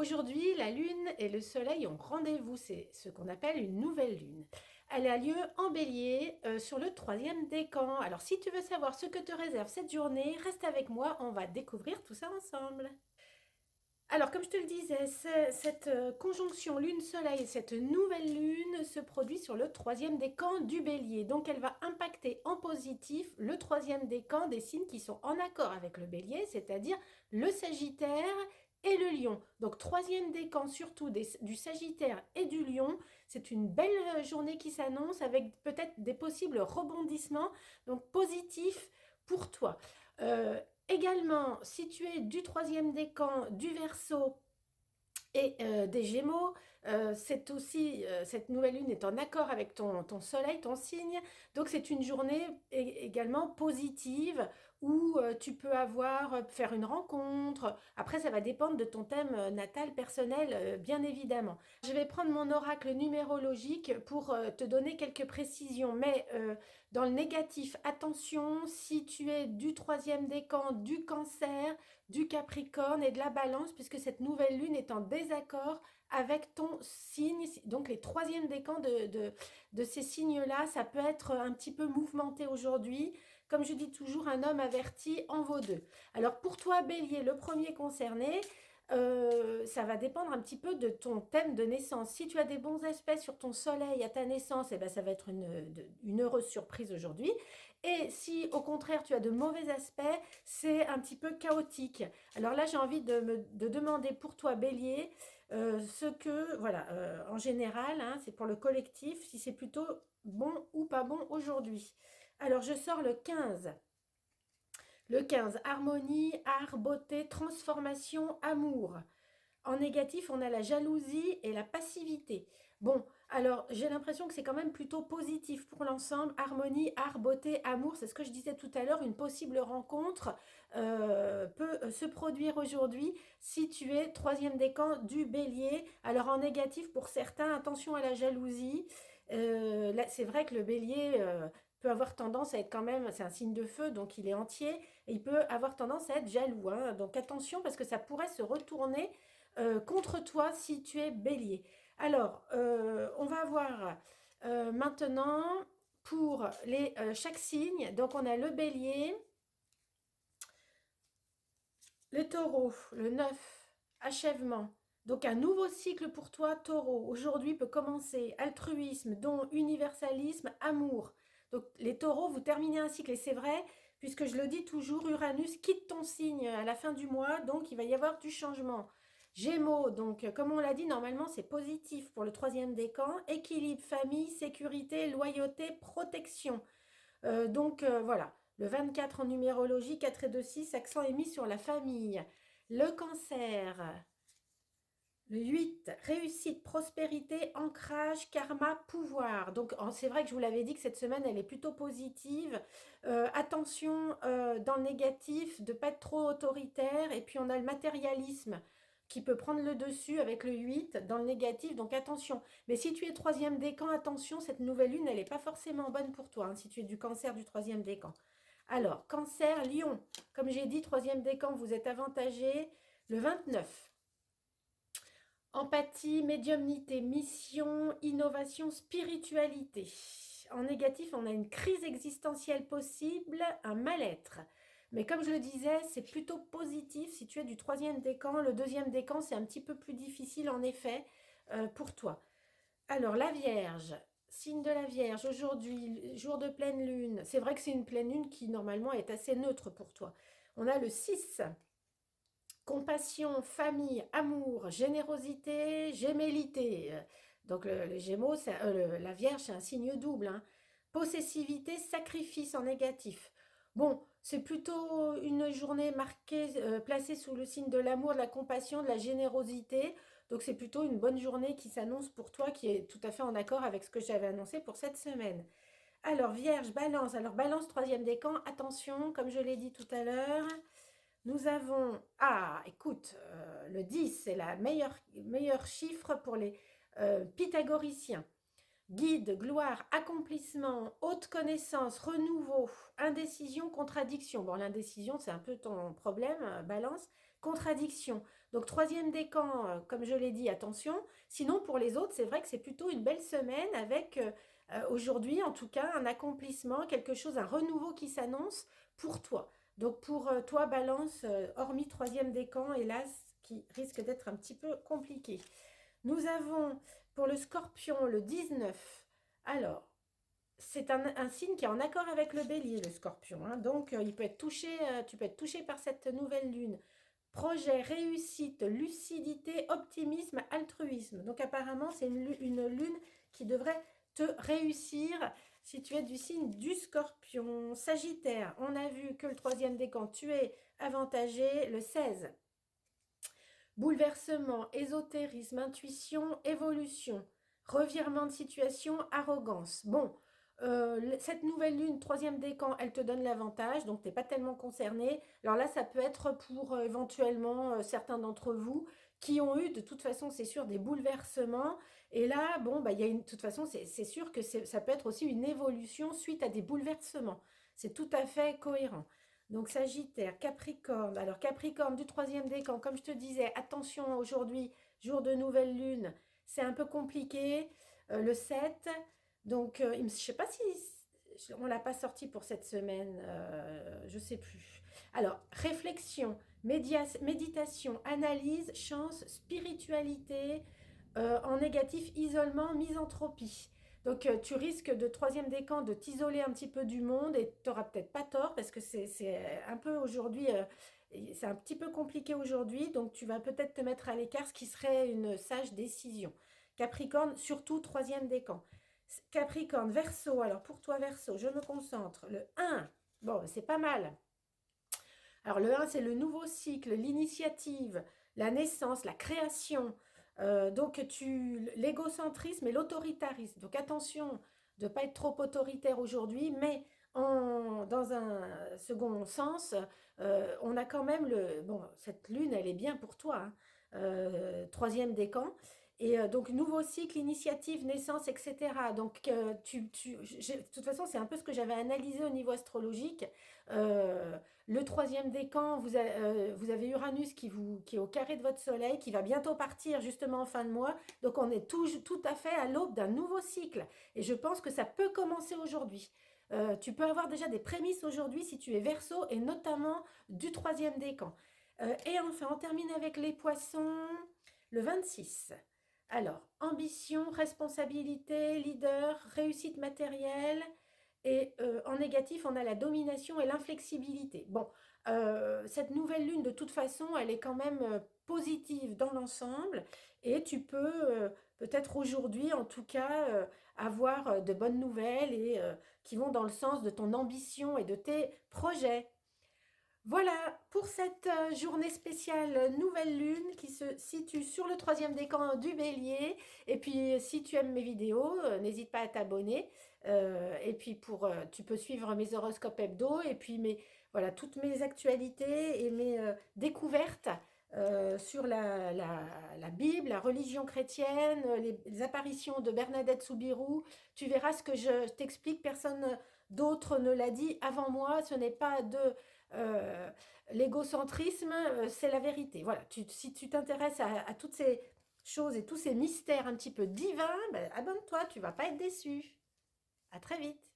Aujourd'hui, la Lune et le Soleil ont rendez-vous, c'est ce qu'on appelle une nouvelle Lune. Elle a lieu en Bélier sur le troisième décan. Alors si tu veux savoir ce que te réserve cette journée, reste avec moi, on va découvrir tout ça ensemble. Alors comme je te le disais, cette conjonction Lune-Soleil, cette nouvelle Lune se produit sur le troisième décan du Bélier. Donc elle va impacter en positif le troisième décan des signes qui sont en accord avec le Bélier, c'est-à-dire le Sagittaire et le Lion. Donc troisième décan surtout du Sagittaire et du Lion. C'est une belle journée qui s'annonce avec peut-être des possibles rebondissements, donc positifs pour toi. Également, si tu es du troisième décan du Verseau et des Gémeaux, c'est aussi, cette nouvelle lune est en accord avec ton soleil, ton signe. Donc c'est une journée également positive où tu peux faire une rencontre. Après, ça va dépendre de ton thème natal personnel, bien évidemment. Je vais prendre mon oracle numérologique pour te donner quelques précisions. Mais dans le négatif, attention, si tu es du troisième décan, du Cancer, du Capricorne et de la Balance, puisque cette nouvelle lune est en désaccord avec ton signe. Donc les troisièmes décans de ces signes-là, ça peut être un petit peu mouvementé aujourd'hui. Comme je dis toujours, un homme averti en vaut deux. Alors pour toi, Bélier, le premier concerné, ça va dépendre un petit peu de ton thème de naissance. Si tu as des bons aspects sur ton soleil à ta naissance, eh ben, ça va être une heureuse surprise aujourd'hui. Et si au contraire tu as de mauvais aspects, c'est un petit peu chaotique. Alors là, j'ai envie de demander pour toi, Bélier, ce que, voilà, en général, hein, c'est pour le collectif, si c'est plutôt bon ou pas bon aujourd'hui. Alors je sors le 15. Le 15, harmonie, art, beauté, transformation, amour. En négatif, on a la jalousie et la passivité. Bon, alors j'ai l'impression que c'est quand même plutôt positif pour l'ensemble. Harmonie, art, beauté, amour, c'est ce que je disais tout à l'heure. Une possible rencontre peut se produire aujourd'hui si tu es troisième décan du Bélier. Alors en négatif, pour certains, attention à la jalousie. Là, c'est vrai que le Bélier peut avoir tendance à être quand même, c'est un signe de feu, donc il est entier, et il peut avoir tendance à être jaloux, hein. Donc attention parce que ça pourrait se retourner contre toi si tu es bélier. Alors, on va voir maintenant pour chaque signe. Donc, on a le bélier, le taureau, le 9, achèvement. Donc, un nouveau cycle pour toi, taureau. Aujourd'hui peut commencer altruisme, don, universalisme, amour. Donc, les taureaux, vous terminez un cycle. Et c'est vrai, puisque je le dis toujours, Uranus quitte ton signe à la fin du mois. Donc, il va y avoir du changement. Gémeaux, donc comme on l'a dit, normalement c'est positif pour le troisième décan. Équilibre, famille, sécurité, loyauté, protection. Voilà, le 24 en numérologie, 4 et 2, 6, accent est mis sur la famille. Le cancer, le 8, réussite, prospérité, ancrage, karma, pouvoir. Donc c'est vrai que je vous l'avais dit que cette semaine elle est plutôt positive. Attention dans le négatif de ne pas être trop autoritaire. Et puis on a le matérialisme qui peut prendre le dessus avec le 8 dans le négatif, donc attention. Mais si tu es troisième décan, attention, cette nouvelle lune, elle n'est pas forcément bonne pour toi, hein, si tu es du cancer du troisième décan. Alors, cancer, lion, comme j'ai dit, troisième décan, vous êtes avantagé le 29. Empathie, médiumnité, mission, innovation, spiritualité. En négatif, on a une crise existentielle possible, un mal-être. Mais comme je le disais, c'est plutôt positif si tu es du troisième décan. Le deuxième décan, c'est un petit peu plus difficile en effet pour toi. Alors, la Vierge, signe de la Vierge, aujourd'hui, jour de pleine lune. C'est vrai que c'est une pleine lune qui normalement est assez neutre pour toi. On a le 6. Compassion, famille, amour, générosité, gémellité. Donc le Gémeaux, la Vierge, c'est un signe double, hein. Possessivité, sacrifice en négatif. Bon, c'est plutôt une journée marquée, placée sous le signe de l'amour, de la compassion, de la générosité. Donc c'est plutôt une bonne journée qui s'annonce pour toi, qui est tout à fait en accord avec ce que j'avais annoncé pour cette semaine. Alors Vierge, Balance. Alors Balance, troisième décan. Attention, comme je l'ai dit tout à l'heure. Nous avons, écoute, le 10, c'est la meilleur chiffre pour les pythagoriciens. Guide, gloire, accomplissement, haute connaissance, renouveau, indécision, contradiction. Bon, l'indécision, c'est un peu ton problème, balance. Contradiction. Donc troisième décan, comme je l'ai dit, attention. Sinon, pour les autres, c'est vrai que c'est plutôt une belle semaine avec aujourd'hui, en tout cas, un accomplissement, quelque chose, un renouveau qui s'annonce pour toi. Donc pour toi, Balance, hormis troisième décan, hélas, qui risque d'être un petit peu compliqué. Nous avons pour le Scorpion le 19. Alors, c'est un signe qui est en accord avec le bélier, le scorpion, hein. Donc, il peut être touché, tu peux être touché par cette nouvelle lune. Projet, réussite, lucidité, optimisme, altruisme. Donc, apparemment, c'est une lune qui devrait te réussir si tu es du signe du scorpion. Sagittaire, on a vu que le troisième décan, tu es avantagé le 16. Bouleversement, ésotérisme, intuition, évolution, revirement de situation, arrogance. Bon, cette nouvelle lune, troisième décan, elle te donne l'avantage, donc tu n'es pas tellement concerné. Alors là, ça peut être pour éventuellement certains d'entre vous qui ont eu, de toute façon, c'est sûr, des bouleversements. Et là, bon, bah, de toute façon, c'est sûr que ça peut être aussi une évolution suite à des bouleversements. C'est tout à fait cohérent. Donc Sagittaire, Capricorne. Alors Capricorne du troisième décan, comme je te disais, attention aujourd'hui, jour de nouvelle lune, c'est un peu compliqué. Le 7. Donc je ne sais pas si on ne l'a pas sorti pour cette semaine, je ne sais plus. Alors réflexion, méditation, analyse, chance, spiritualité, en négatif, isolement, misanthropie. Donc tu risques de troisième décan de t'isoler un petit peu du monde et tu n'auras peut-être pas tort parce que c'est un peu aujourd'hui, c'est un petit peu compliqué aujourd'hui, donc tu vas peut-être te mettre à l'écart, ce qui serait une sage décision. Capricorne, surtout troisième décan. Capricorne, Verseau, alors pour toi Verseau, je me concentre. Le 1, bon c'est pas mal. Alors le 1 c'est le nouveau cycle, l'initiative, la naissance, la création. Donc l'égocentrisme et l'autoritarisme. Donc attention de ne pas être trop autoritaire aujourd'hui, mais dans un second sens, on a quand même bon, cette lune, elle est bien pour toi, hein. Troisième décan. Et donc, nouveau cycle, initiative, naissance, etc. Donc, de toute façon, c'est un peu ce que j'avais analysé au niveau astrologique. Le troisième décan, vous avez Uranus qui est au carré de votre soleil, qui va bientôt partir justement en fin de mois. Donc, on est tout à fait à l'aube d'un nouveau cycle. Et je pense que ça peut commencer aujourd'hui. Tu peux avoir déjà des prémices aujourd'hui si tu es Verseau et notamment du troisième décan. Et enfin, on termine avec les poissons, le 26. Alors, ambition, responsabilité, leader, réussite matérielle. Et en négatif, on a la domination et l'inflexibilité. Bon, cette nouvelle lune, de toute façon, elle est quand même positive dans l'ensemble. Et tu peux, peut-être aujourd'hui, en tout cas, avoir de bonnes nouvelles et qui vont dans le sens de ton ambition et de tes projets. Voilà pour cette journée spéciale nouvelle lune qui se situe sur le troisième décan du bélier. Et puis si tu aimes mes vidéos, n'hésite pas à t'abonner. Et puis tu peux suivre mes horoscopes hebdo et puis voilà, toutes mes actualités et mes découvertes sur la Bible, la religion chrétienne, les apparitions de Bernadette Soubirous. Tu verras ce que je t'explique, personne d'autre ne l'a dit avant moi. Ce n'est pas de euh, l'égocentrisme, c'est la vérité. Voilà, si tu t'intéresses à toutes ces choses et tous ces mystères un petit peu divins, ben, abonne-toi, tu vas pas être déçu. À très vite.